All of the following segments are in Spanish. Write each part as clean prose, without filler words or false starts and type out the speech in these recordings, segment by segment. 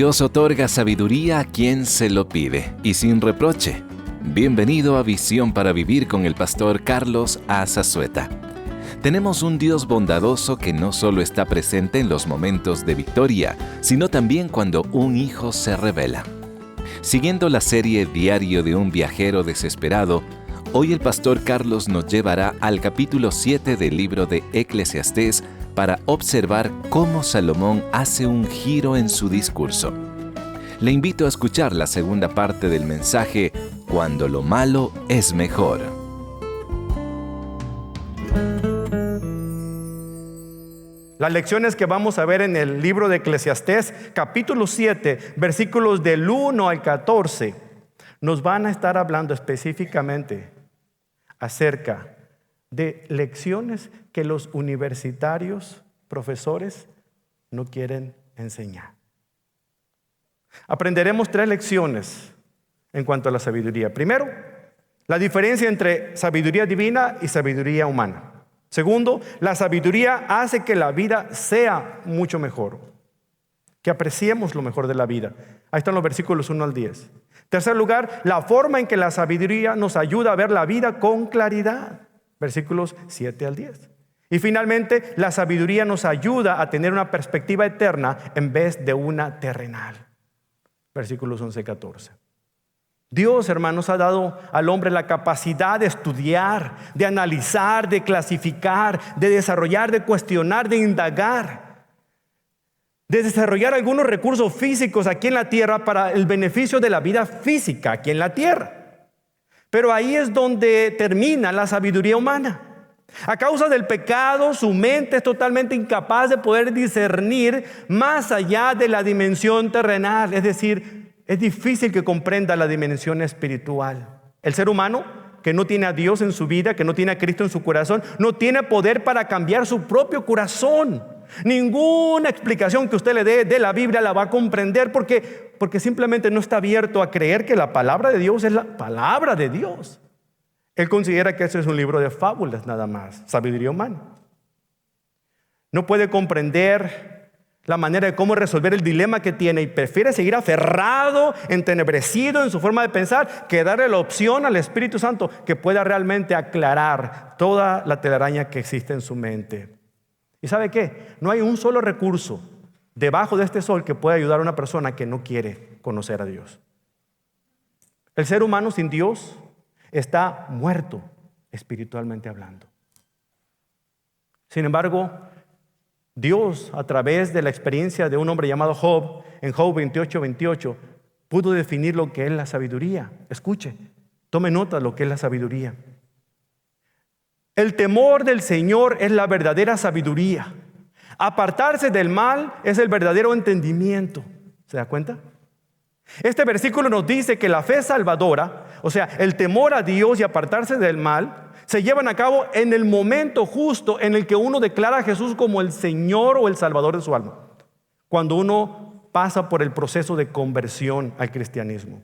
Dios otorga sabiduría a quien se lo pide y sin reproche. Bienvenido a Visión para Vivir con el pastor Carlos A. Zazueta. Tenemos un Dios bondadoso que no solo está presente en los momentos de victoria, sino también cuando un hijo se rebela. Siguiendo la serie Diario de un viajero desesperado, hoy el pastor Carlos nos llevará al capítulo 7 del libro de Eclesiastés para observar cómo Salomón hace un giro en su discurso. Le invito a escuchar la segunda parte del mensaje Cuando lo malo es mejor. Las lecciones que vamos a ver en el libro de Eclesiastés, capítulo 7, versículos del 1 al 14, nos van a estar hablando específicamente acerca de lecciones que los universitarios, profesores, no quieren enseñar. Aprenderemos 3 lecciones en cuanto a la sabiduría. Primero, la diferencia entre sabiduría divina y sabiduría humana. Segundo, la sabiduría hace que la vida sea mucho mejor, que apreciemos lo mejor de la vida. Ahí están los versículos 1 al 10. Tercer lugar, la forma en que la sabiduría nos ayuda a ver la vida con claridad. Versículos 7 al 10. Y finalmente, la sabiduría nos ayuda a tener una perspectiva eterna en vez de una terrenal. Versículos 11 y 14. Dios, hermanos, ha dado al hombre la capacidad de estudiar, de analizar, de clasificar, de desarrollar, de cuestionar, de indagar, de desarrollar algunos recursos físicos aquí en la tierra para el beneficio de la vida física aquí en la tierra. Pero ahí es donde termina la sabiduría humana. A causa del pecado, su mente es totalmente incapaz de poder discernir más allá de la dimensión terrenal, es decir, es difícil que comprenda la dimensión espiritual. El ser humano que no tiene a Dios en su vida, que no tiene a Cristo en su corazón, no tiene poder para cambiar su propio corazón. Ninguna explicación que usted le dé de la Biblia la va a comprender porque simplemente no está abierto a creer que la palabra de Dios es la palabra de Dios. Él considera que eso es un libro de fábulas nada más, sabiduría humana. No puede comprender la manera de cómo resolver el dilema que tiene y prefiere seguir aferrado, entenebrecido en su forma de pensar, que darle la opción al Espíritu Santo que pueda realmente aclarar toda la telaraña que existe en su mente. ¿Y sabe qué? No hay un solo recurso debajo de este sol que pueda ayudar a una persona que no quiere conocer a Dios. El ser humano sin Dios está muerto espiritualmente hablando. Sin embargo, Dios, a través de la experiencia de un hombre llamado Job, en Job 28:28, pudo definir lo que es la sabiduría. Escuche, tome nota de lo que es la sabiduría. El temor del Señor es la verdadera sabiduría. Apartarse del mal es el verdadero entendimiento. ¿Se da cuenta? Este versículo nos dice que la fe salvadora, o sea, el temor a Dios y apartarse del mal, se llevan a cabo en el momento justo en el que uno declara a Jesús como el Señor o el Salvador de su alma. Cuando uno pasa por el proceso de conversión al cristianismo.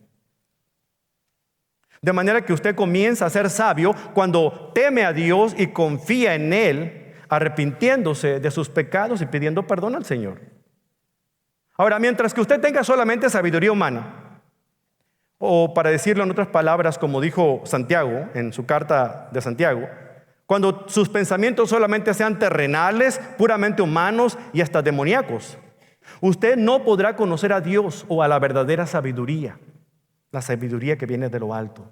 De manera que usted comienza a ser sabio cuando teme a Dios y confía en Él, arrepintiéndose de sus pecados y pidiendo perdón al Señor. Ahora, mientras que usted tenga solamente sabiduría humana, o para decirlo en otras palabras, como dijo Santiago en su carta de Santiago, cuando sus pensamientos solamente sean terrenales, puramente humanos y hasta demoníacos, usted no podrá conocer a Dios o a la verdadera sabiduría, la sabiduría que viene de lo alto.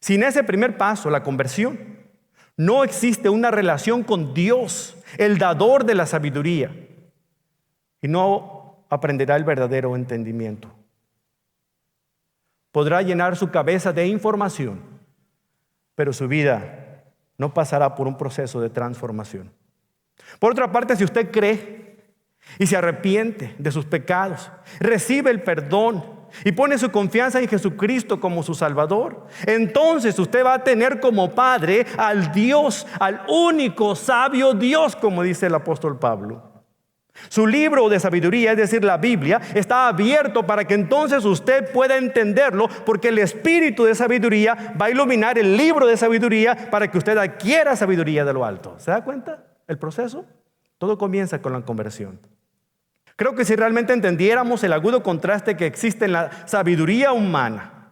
Sin ese primer paso, la conversión, no existe una relación con Dios, el dador de la sabiduría, y no aprenderá el verdadero entendimiento. Podrá llenar su cabeza de información, pero su vida no pasará por un proceso de transformación. Por otra parte, si usted cree y se arrepiente de sus pecados, recibe el perdón y pone su confianza en Jesucristo como su Salvador, entonces usted va a tener como Padre al Dios, al único sabio Dios, como dice el apóstol Pablo. Su libro de sabiduría, es decir, la Biblia, está abierto para que entonces usted pueda entenderlo, porque el espíritu de sabiduría va a iluminar el libro de sabiduría para que usted adquiera sabiduría de lo alto. ¿Se da cuenta el proceso? Todo comienza con la conversión. Creo que si realmente entendiéramos el agudo contraste que existe en la sabiduría humana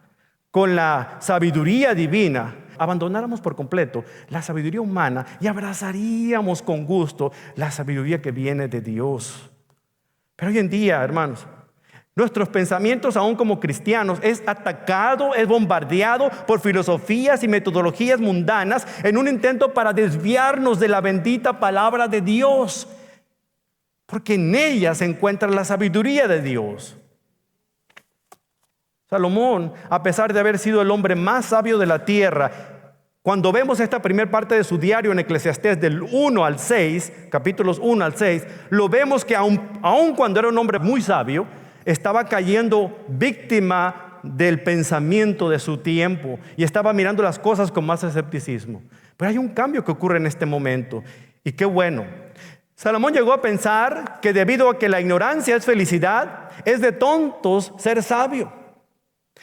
con la sabiduría divina, abandonáramos por completo la sabiduría humana y abrazaríamos con gusto la sabiduría que viene de Dios. Pero hoy en día, hermanos, nuestros pensamientos, aún como cristianos, es atacado, es bombardeado por filosofías y metodologías mundanas en un intento para desviarnos de la bendita palabra de Dios, porque en ella se encuentra la sabiduría de Dios. Salomón, a pesar de haber sido el hombre más sabio de la tierra, cuando vemos esta primera parte de su diario en Eclesiastés del 1 al 6, capítulos 1 al 6, lo vemos que aun cuando era un hombre muy sabio, estaba cayendo víctima del pensamiento de su tiempo y estaba mirando las cosas con más escepticismo. Pero hay un cambio que ocurre en este momento, y qué bueno. Salomón llegó a pensar que debido a que la ignorancia es felicidad, es de tontos ser sabio.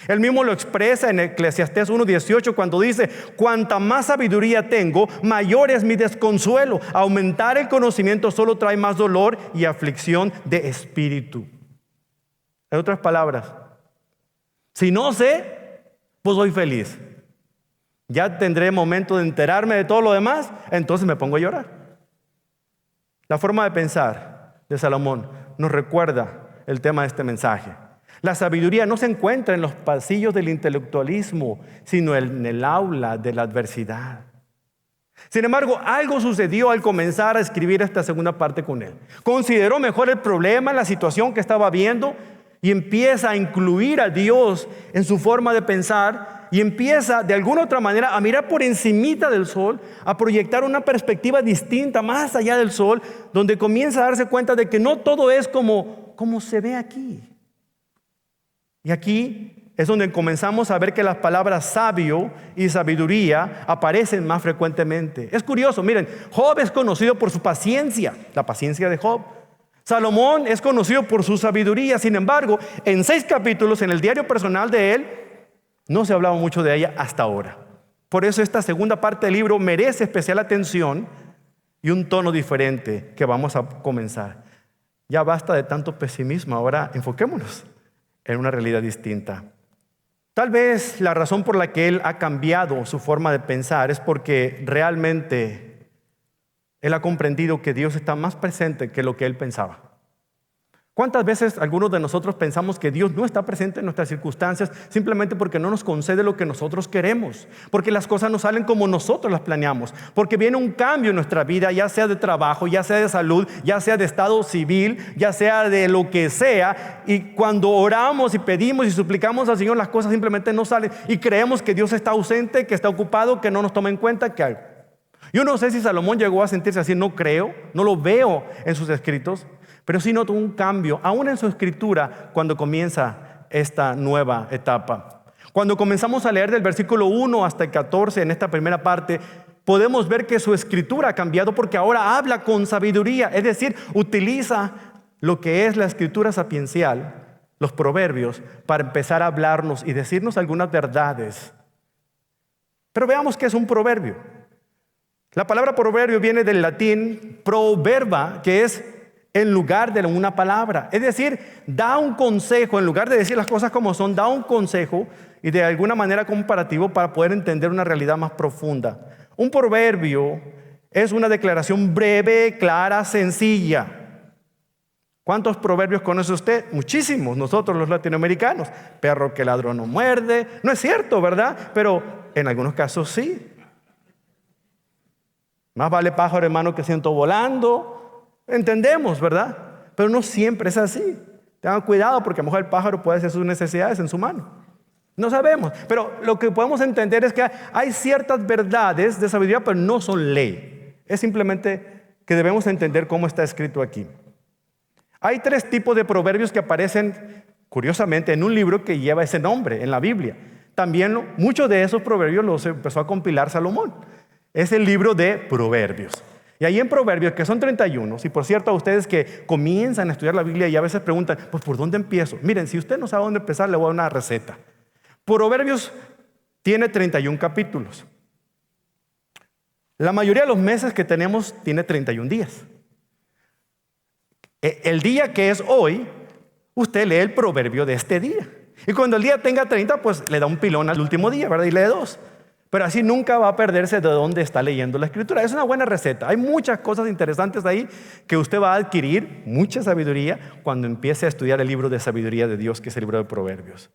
Él mismo lo expresa en Eclesiastés 1:18 cuando dice: cuanta más sabiduría tengo, mayor es mi desconsuelo. Aumentar el conocimiento solo trae más dolor y aflicción de espíritu. En otras palabras, si no sé, pues soy feliz. Ya tendré momento de enterarme de todo lo demás, entonces me pongo a llorar. La forma de pensar de Salomón nos recuerda el tema de este mensaje. La sabiduría no se encuentra en los pasillos del intelectualismo, sino en el aula de la adversidad. Sin embargo, algo sucedió al comenzar a escribir esta segunda parte con él. Consideró mejor el problema, la situación que estaba viendo, y empieza a incluir a Dios en su forma de pensar, y empieza de alguna otra manera a mirar por encimita del sol, a proyectar una perspectiva distinta más allá del sol, donde comienza a darse cuenta de que no todo es como se ve aquí. Y aquí es donde comenzamos a ver que las palabras sabio y sabiduría aparecen más frecuentemente. Es curioso, miren, Job es conocido por su paciencia, la paciencia de Job. Salomón es conocido por su sabiduría. Sin embargo, en 6 capítulos en el diario personal de él, no se ha hablado mucho de ella hasta ahora. Por eso esta segunda parte del libro merece especial atención y un tono diferente que vamos a comenzar. Ya basta de tanto pesimismo, ahora enfoquémonos en una realidad distinta. Tal vez la razón por la que él ha cambiado su forma de pensar es porque realmente él ha comprendido que Dios está más presente que lo que él pensaba. ¿Cuántas veces algunos de nosotros pensamos que Dios no está presente en nuestras circunstancias simplemente porque no nos concede lo que nosotros queremos? Porque las cosas no salen como nosotros las planeamos. Porque viene un cambio en nuestra vida, ya sea de trabajo, ya sea de salud, ya sea de estado civil, ya sea de lo que sea. Y cuando oramos y pedimos y suplicamos al Señor, las cosas simplemente no salen. Y creemos que Dios está ausente, que está ocupado, que no nos toma en cuenta, que algo. Yo no sé si Salomón llegó a sentirse así, no creo, no lo veo en sus escritos. Pero sí noto un cambio, aún en su escritura, cuando comienza esta nueva etapa. Cuando comenzamos a leer del versículo 1 hasta el 14 en esta primera parte, podemos ver que su escritura ha cambiado porque ahora habla con sabiduría. Es decir, utiliza lo que es la escritura sapiencial, los proverbios, para empezar a hablarnos y decirnos algunas verdades. Pero veamos qué es un proverbio. La palabra proverbio viene del latín proverba, que es en lugar de una palabra. Es decir, da un consejo, en lugar de decir las cosas como son, da un consejo y de alguna manera comparativo para poder entender una realidad más profunda. Un proverbio es una declaración breve, clara, sencilla. ¿Cuántos proverbios conoce usted? Muchísimos, nosotros los latinoamericanos. Perro que ladrón no muerde. No es cierto, ¿verdad? Pero en algunos casos sí. Más vale pájaro hermano que ciento volando. Entendemos, ¿verdad? Pero no siempre es así. Tengan cuidado porque a lo mejor el pájaro puede hacer sus necesidades en su mano. No sabemos. Pero lo que podemos entender es que hay ciertas verdades de sabiduría, pero no son ley. Es simplemente que debemos entender cómo está escrito aquí. Hay 3 tipos de proverbios que aparecen, curiosamente, en un libro que lleva ese nombre, en la Biblia. También muchos de esos proverbios los empezó a compilar Salomón. Es el libro de Proverbios. Y ahí en Proverbios, que son 31, y por cierto a ustedes que comienzan a estudiar la Biblia y a veces preguntan, pues ¿por dónde empiezo? Miren, si usted no sabe dónde empezar, le voy a dar una receta. Proverbios tiene 31 capítulos. La mayoría de los meses que tenemos tiene 31 días. El día que es hoy, usted lee el proverbio de este día. Y cuando el día tenga 30, pues le da un pilón al último día, ¿verdad? Y lee 2. Pero así nunca va a perderse de dónde está leyendo la Escritura. Es una buena receta. Hay muchas cosas interesantes ahí que usted va a adquirir, mucha sabiduría, cuando empiece a estudiar el libro de sabiduría de Dios, que es el libro de Proverbios.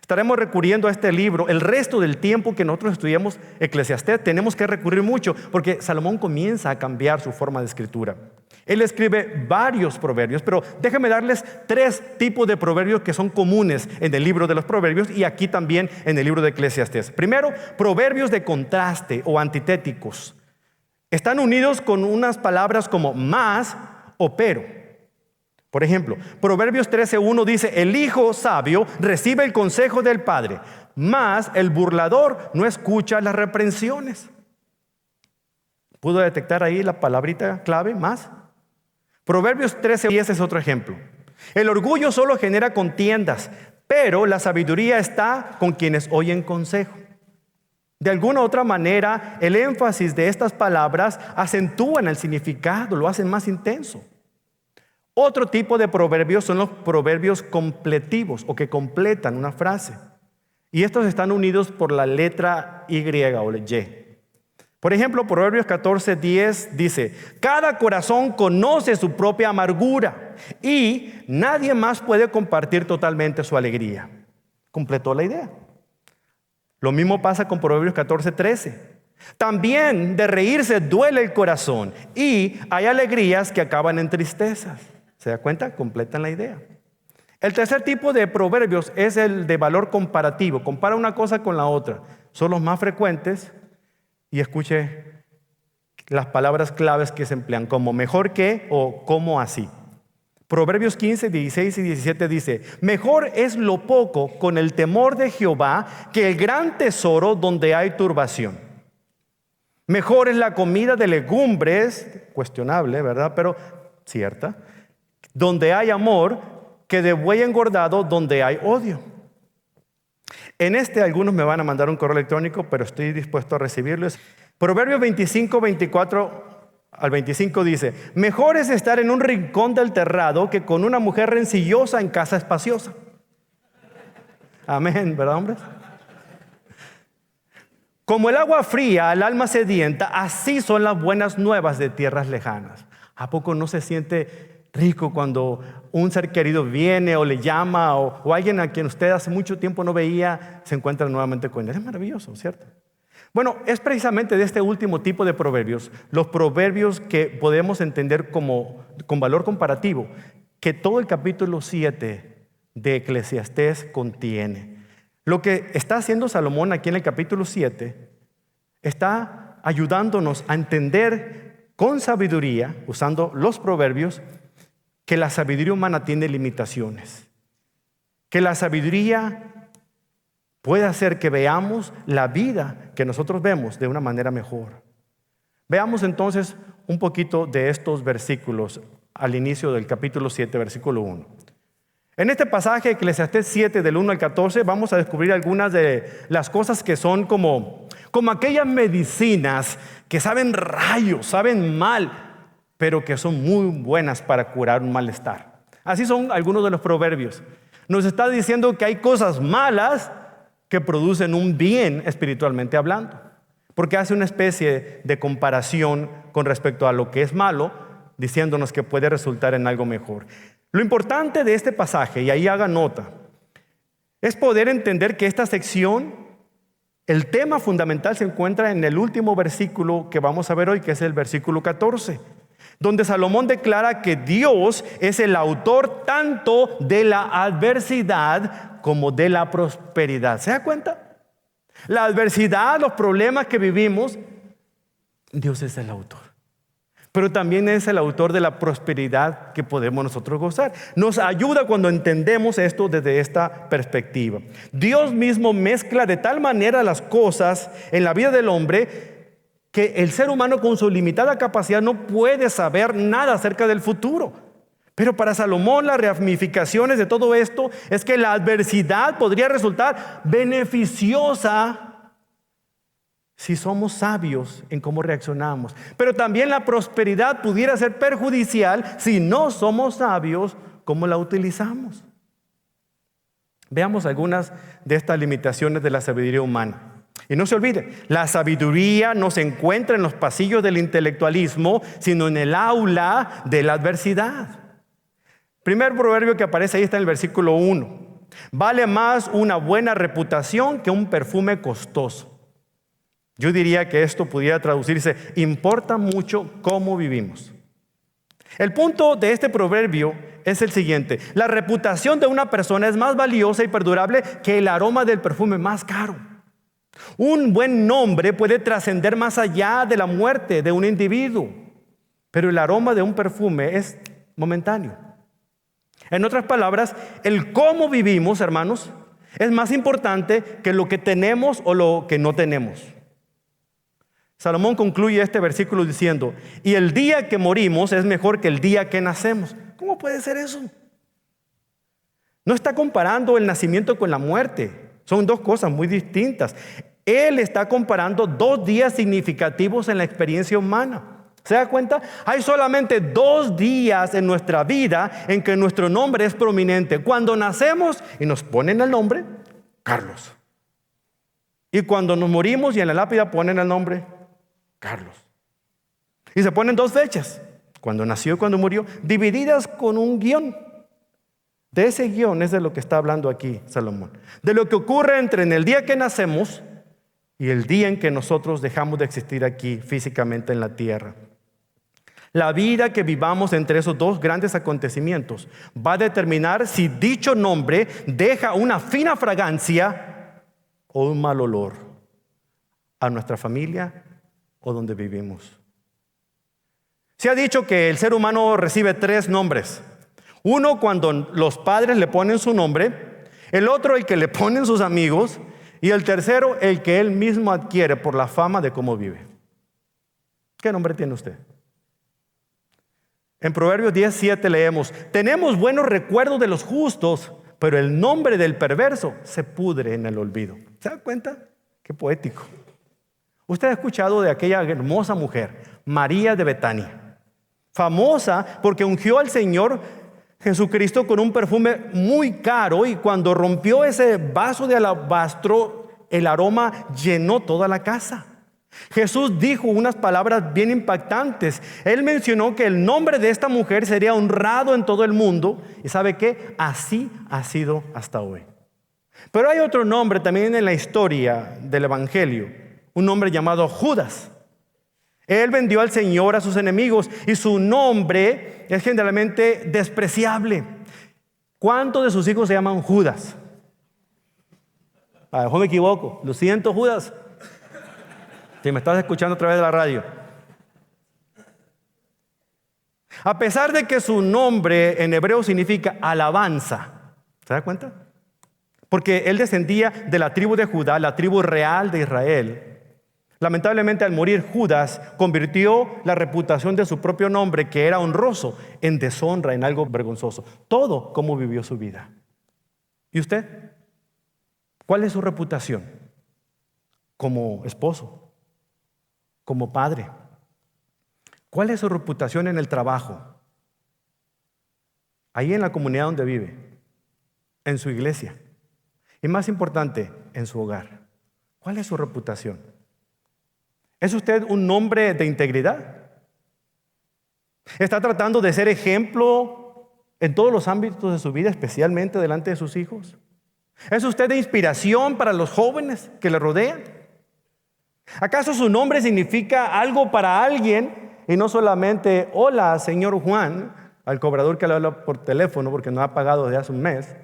Estaremos recurriendo a este libro. El resto del tiempo que nosotros estudiamos Eclesiastés tenemos que recurrir mucho, porque Salomón comienza a cambiar su forma de escritura. Él escribe varios proverbios, pero déjenme darles 3 tipos de proverbios que son comunes en el libro de los proverbios y aquí también en el libro de Eclesiastés. Primero, proverbios de contraste o antitéticos. Están unidos con unas palabras como más o pero. Por ejemplo, Proverbios 13:1 dice: el hijo sabio recibe el consejo del padre, mas el burlador no escucha las reprensiones. ¿Pudo detectar ahí la palabrita clave, más? Proverbios 13:10 es otro ejemplo. El orgullo solo genera contiendas, pero la sabiduría está con quienes oyen consejo. De alguna u otra manera, el énfasis de estas palabras acentúan el significado, lo hacen más intenso. Otro tipo de proverbios son los proverbios completivos o que completan una frase. Y estos están unidos por la letra Y o Y. Por ejemplo, Proverbios 14:10 dice: cada corazón conoce su propia amargura y nadie más puede compartir totalmente su alegría. Completó la idea. Lo mismo pasa con Proverbios 14:13. También de reírse duele el corazón y hay alegrías que acaban en tristezas. ¿Se da cuenta? Completan la idea. El tercer tipo de proverbios es el de valor comparativo. Compara una cosa con la otra. Son los más frecuentes. Y escuche las palabras claves que se emplean, como mejor que o como así. Proverbios 15, 16 y 17 dice: mejor es lo poco con el temor de Jehová que el gran tesoro donde hay turbación. Mejor es la comida de legumbres, cuestionable, ¿verdad? Pero cierta, donde hay amor, que de buey engordado donde hay odio. En algunos me van a mandar un correo electrónico, pero estoy dispuesto a recibirlos. Proverbios 25, 24 al 25 dice: mejor es estar en un rincón del terrado que con una mujer rencillosa en casa espaciosa. Amén, ¿verdad, hombres? Como el agua fría al alma sedienta, así son las buenas nuevas de tierras lejanas. ¿A poco no se siente rico cuando un ser querido viene o le llama o alguien a quien usted hace mucho tiempo no veía se encuentra nuevamente con él? Es maravilloso, ¿cierto? Bueno, es precisamente de este último tipo de proverbios, los proverbios que podemos entender con valor comparativo, que todo el capítulo 7 de Eclesiastés contiene. Lo que está haciendo Salomón aquí en el capítulo 7 está ayudándonos a entender con sabiduría, usando los proverbios, que la sabiduría humana tiene limitaciones, que la sabiduría puede hacer que veamos la vida que nosotros vemos de una manera mejor. Veamos entonces un poquito de estos versículos al inicio del capítulo 7, versículo 1. En este pasaje, Eclesiastés 7, del 1 al 14, vamos a descubrir algunas de las cosas que son como aquellas medicinas que saben rayos, saben mal, pero que son muy buenas para curar un malestar. Así son algunos de los proverbios. Nos está diciendo que hay cosas malas que producen un bien espiritualmente hablando, porque hace una especie de comparación con respecto a lo que es malo, diciéndonos que puede resultar en algo mejor. Lo importante de este pasaje, y ahí haga nota, es poder entender que esta sección, el tema fundamental se encuentra en el último versículo que vamos a ver hoy, que es el versículo 14. Donde Salomón declara que Dios es el autor tanto de la adversidad como de la prosperidad. ¿Se da cuenta? La adversidad, los problemas que vivimos, Dios es el autor. Pero también es el autor de la prosperidad que podemos nosotros gozar. Nos ayuda cuando entendemos esto desde esta perspectiva. Dios mismo mezcla de tal manera las cosas en la vida del hombre que el ser humano con su limitada capacidad no puede saber nada acerca del futuro. Pero para Salomón las ramificaciones de todo esto es que la adversidad podría resultar beneficiosa si somos sabios en cómo reaccionamos. Pero también la prosperidad pudiera ser perjudicial si no somos sabios cómo la utilizamos. Veamos algunas de estas limitaciones de la sabiduría humana. Y no se olvide, la sabiduría no se encuentra en los pasillos del intelectualismo, sino en el aula de la adversidad. Primer proverbio que aparece ahí está en el versículo 1. Vale más una buena reputación que un perfume costoso. Yo diría que esto pudiera traducirse: importa mucho cómo vivimos. El punto de este proverbio es el siguiente: la reputación de una persona es más valiosa y perdurable que el aroma del perfume más caro. Un buen nombre puede trascender más allá de la muerte de un individuo, pero el aroma de un perfume es momentáneo. En otras palabras, el cómo vivimos, hermanos, es más importante que lo que tenemos o lo que no tenemos. Salomón concluye este versículo diciendo: y el día que morimos es mejor que el día que nacemos. ¿Cómo puede ser eso? No está comparando el nacimiento con la muerte. Son dos cosas muy distintas. Él está comparando dos días significativos en la experiencia humana. ¿Se da cuenta? Hay solamente 2 días en nuestra vida en que nuestro nombre es prominente. Cuando nacemos y nos ponen el nombre Carlos. Y cuando nos morimos y en la lápida ponen el nombre Carlos. Y se ponen 2 fechas, cuando nació y cuando murió, divididas con un guión. De ese guión es de lo que está hablando aquí Salomón. De lo que ocurre entre en el día que nacemos y el día en que nosotros dejamos de existir aquí físicamente en la tierra. La vida que vivamos entre esos 2 grandes acontecimientos va a determinar si dicho nombre deja una fina fragancia o un mal olor a nuestra familia o donde vivimos. Se ha dicho que el ser humano recibe 3 nombres. Uno cuando los padres le ponen su nombre, el otro el que le ponen sus amigos, y el tercero el que él mismo adquiere por la fama de cómo vive. ¿Qué nombre tiene usted? En Proverbios 10:7 leemos: tenemos buenos recuerdos de los justos, pero el nombre del perverso se pudre en el olvido. ¿Se da cuenta? Qué poético. Usted ha escuchado de aquella hermosa mujer, María de Betania, famosa porque ungió al Señor Jesucristo con un perfume muy caro, y cuando rompió ese vaso de alabastro, el aroma llenó toda la casa. Jesús dijo unas palabras bien impactantes. Él mencionó que el nombre de esta mujer sería honrado en todo el mundo, y ¿sabe qué? Así ha sido hasta hoy. Pero hay otro nombre también en la historia del Evangelio, un nombre llamado Judas. Él vendió al Señor a sus enemigos y su nombre es generalmente despreciable. ¿Cuántos de sus hijos se llaman Judas? A lo mejor me equivoco. Lo siento, Judas, si me estás escuchando a través de la radio. A pesar de que su nombre en hebreo significa alabanza, ¿se da cuenta? Porque él descendía de la tribu de Judá, la tribu real de Israel. Lamentablemente, al morir Judas, convirtió la reputación de su propio nombre, que era honroso, en deshonra, en algo vergonzoso. Todo como vivió su vida. ¿Y usted? ¿Cuál es su reputación? Como esposo, como padre. ¿Cuál es su reputación en el trabajo? Ahí en la comunidad donde vive, en su iglesia. Y más importante, en su hogar. ¿Cuál es su reputación? ¿Es usted un hombre de integridad? ¿Está tratando de ser ejemplo en todos los ámbitos de su vida, especialmente delante de sus hijos? ¿Es usted de inspiración para los jóvenes que le rodean? ¿Acaso su nombre significa algo para alguien y no solamente hola, señor Juan, al cobrador que le habla por teléfono porque no ha pagado desde hace un mes?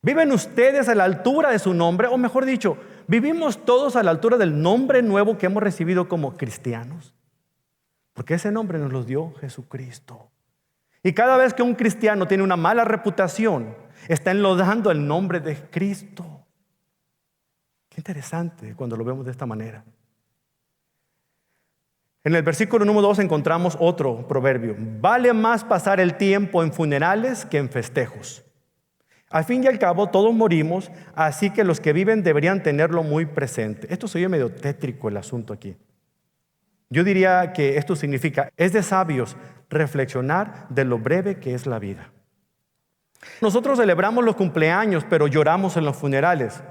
¿Viven ustedes a la altura de su nombre? O mejor dicho, ¿vivimos todos a la altura del nombre nuevo que hemos recibido como cristianos? Porque ese nombre nos lo dio Jesucristo. Y cada vez que un cristiano tiene una mala reputación, está enlodando el nombre de Cristo. Qué interesante cuando lo vemos de esta manera. En el versículo número 2 encontramos otro proverbio. Vale más pasar el tiempo en funerales que en festejos. Al fin y al cabo, todos morimos, así que los que viven deberían tenerlo muy presente. Esto se oye medio tétrico el asunto aquí. Yo diría que esto significa, es de sabios reflexionar de lo breve que es la vida. Nosotros celebramos los cumpleaños, pero lloramos en los funerales.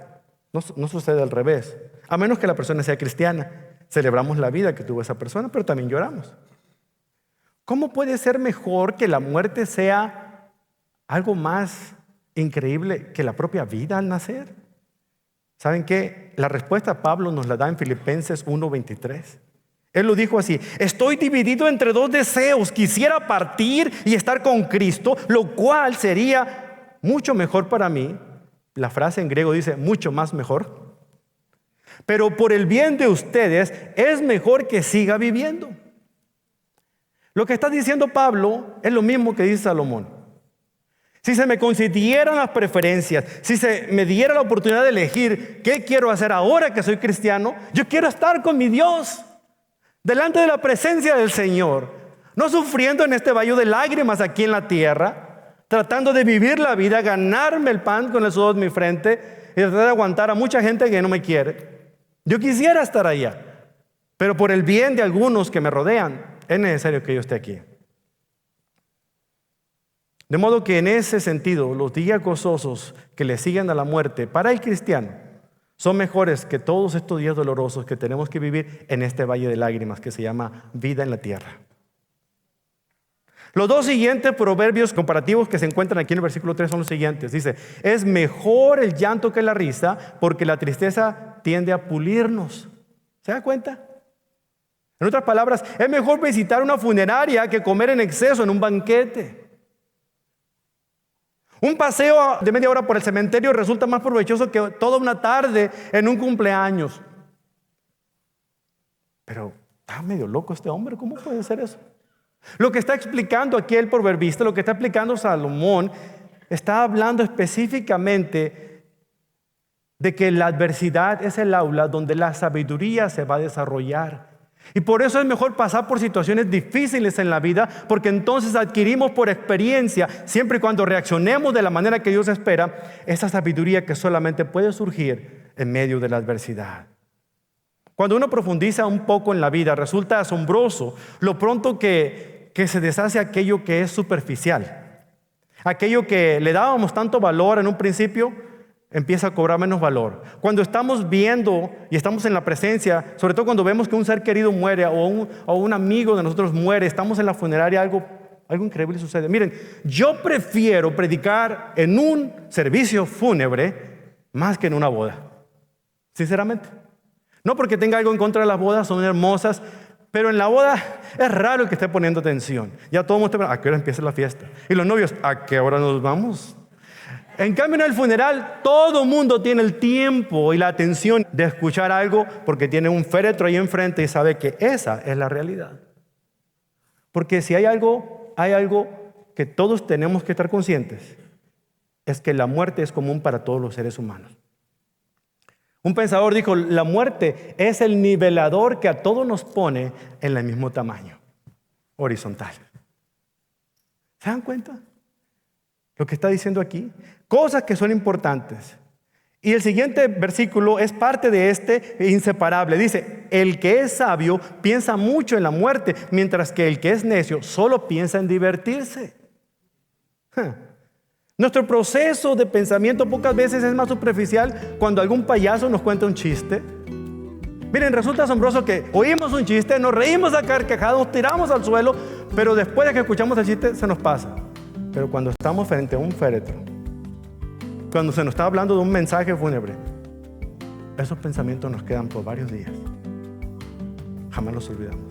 No sucede al revés, a menos que la persona sea cristiana. Celebramos la vida que tuvo esa persona, pero también lloramos. ¿Cómo puede ser mejor que la muerte sea algo más increíble que la propia vida al nacer? ¿Saben qué? La respuesta Pablo nos la da en Filipenses 1:23. Él lo dijo así: estoy dividido entre dos deseos, quisiera partir y estar con Cristo, lo cual sería mucho mejor para mí. La frase en griego dice mucho más mejor. Pero por el bien de ustedes es mejor que siga viviendo. Lo que está diciendo Pablo es lo mismo que dice Salomón. Si se me concedieran las preferencias, si se me diera la oportunidad de elegir qué quiero hacer ahora que soy cristiano, yo quiero estar con mi Dios, delante de la presencia del Señor, no sufriendo en este valle de lágrimas aquí en la tierra, tratando de vivir la vida, ganarme el pan con el sudor de mi frente y tratar de aguantar a mucha gente que no me quiere. Yo quisiera estar allá, pero por el bien de algunos que me rodean, es necesario que yo esté aquí. De modo que en ese sentido, los días gozosos que le siguen a la muerte para el cristiano son mejores que todos estos días dolorosos que tenemos que vivir en este valle de lágrimas que se llama vida en la tierra. Los dos siguientes proverbios comparativos que se encuentran aquí en el versículo 3 son los siguientes. Dice, es mejor el llanto que la risa, porque la tristeza tiende a pulirnos. ¿Se da cuenta? En otras palabras, es mejor visitar una funeraria que comer en exceso en un banquete. Un paseo de media hora por el cementerio resulta más provechoso que toda una tarde en un cumpleaños. Pero está medio loco este hombre, ¿cómo puede ser eso? Lo que está explicando aquí el proverbista, lo que está explicando Salomón, está hablando específicamente de que la adversidad es el aula donde la sabiduría se va a desarrollar. Y por eso es mejor pasar por situaciones difíciles en la vida, porque entonces adquirimos por experiencia, siempre y cuando reaccionemos de la manera que Dios espera, esa sabiduría que solamente puede surgir en medio de la adversidad. Cuando uno profundiza un poco en la vida, resulta asombroso lo pronto que se deshace aquello que es superficial. Aquello que le dábamos tanto valor en un principio, empieza a cobrar menos valor. Cuando estamos viendo y estamos en la presencia, sobre todo cuando vemos que un ser querido muere o un amigo de nosotros muere, estamos en la funeraria, algo increíble sucede. Miren, yo prefiero predicar en un servicio fúnebre más que en una boda. Sinceramente. No porque tenga algo en contra de las bodas, son hermosas, pero en la boda es raro que esté poniendo atención. Ya todo el mundo está, ¿a qué hora empieza la fiesta? Y los novios, ¿a qué hora nos vamos? En cambio, en el funeral, todo el mundo tiene el tiempo y la atención de escuchar algo porque tiene un féretro ahí enfrente y sabe que esa es la realidad. Porque si hay algo que todos tenemos que estar conscientes, es que la muerte es común para todos los seres humanos. Un pensador dijo, la muerte es el nivelador que a todos nos pone en el mismo tamaño, horizontal. ¿Se dan cuenta? Lo que está diciendo aquí, cosas que son importantes. Y el siguiente versículo es parte de este inseparable. Dice, el que es sabio piensa mucho en la muerte, mientras que el que es necio solo piensa en divertirse. Nuestro proceso de pensamiento pocas veces es más superficial cuando algún payaso nos cuenta un chiste. Miren, resulta asombroso que oímos un chiste, nos reímos a carcajadas, nos tiramos al suelo, pero después de que escuchamos el chiste se nos pasa. Pero cuando estamos frente a un féretro, cuando se nos está hablando de un mensaje fúnebre, esos pensamientos nos quedan por varios días. Jamás los olvidamos.